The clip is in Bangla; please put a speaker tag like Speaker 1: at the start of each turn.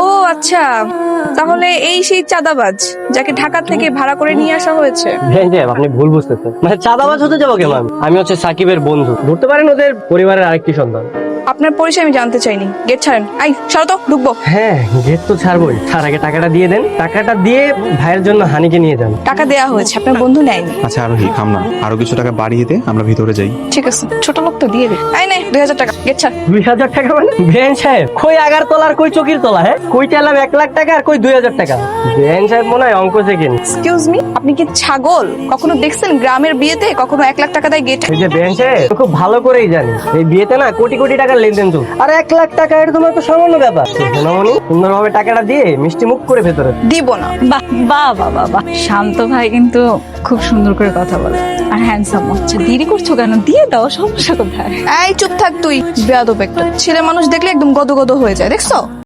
Speaker 1: ও আচ্ছা, তাহলে এই সেই চাঁদাবাজ যাকে ঢাকা থেকে ভাড়া করে নিয়ে আসা হয়েছে।
Speaker 2: আপনি ভুল বুঝতেছেন, মানে চাঁদাবাজ হতে যাবো কেন? আমি হচ্ছে সাকিবের বন্ধু, ধরতে পারেন ওদের পরিবারের আরেকটি সন্তান।
Speaker 1: আপনার পরিচয় আমি জানতে চাইনি, গেট ছাড়েন। আই সরো তো, ঢুকবো।
Speaker 2: হ্যাঁ, গেট তো ছাড়বই, তার আগে টাকাটা দিয়ে দেন। টাকাটা দিয়ে ভাইয়ের জন্য হানিকে নিয়ে যান।
Speaker 1: টাকা দেয়া হয়েছে, আপনার বন্ধু নেয়নি।
Speaker 3: আচ্ছা আরোহী, থাম না, আরো কিছু টাকা বাড়িয়ে দে, আমরা ভিতরে যাই।
Speaker 1: ঠিক আছে, ছোট লোক তো দিয়ে দে। আই নে 2000 টাকা, গেট ছাড়।
Speaker 2: 2000 টাকা মানে? বেন সাহেব, কই আগার তলার কই চকির তলা? হ্যাঁ, কই চাইলাম 1 লাখ টাকা আর কই 2000 টাকা? বেন সাহেব মনে হয় অঙ্ক শেখেন।
Speaker 1: এক্সকিউজ মি, আপনি কি ছাগল? কখনো দেখছেন গ্রামের বিয়েতে কখনো 1 লাখ টাকা দেয় গেটে?
Speaker 2: এই যে বেন সাহেব, খুব ভালো করেই জানি এই বিয়েতে না কোটি কোটি টাকার লেনদেন চলছে, আর 1 লাখ টাকা এটা তোমার তো সামান্য ব্যাপার। সোনামণি, সুন্দরভাবে টাকাটা দিয়ে মিষ্টি মুখ করে ভেতরে।
Speaker 1: দিব না।
Speaker 4: বাহ বাহ বাহ বাহ বাহ, শান্ত ভাই কিন্তু খুব সুন্দর করে কথা বলে আর হ্যান্ডসাম। আচ্ছা দেরি করছো কেন, দিয়ে দাও, সমস্যা কোথায়?
Speaker 1: এই চুপ থাক তুই, বেয়াদব একটা ছেলে মানুষ দেখলে একদম গদগদ হয়ে যায়, দেখছো?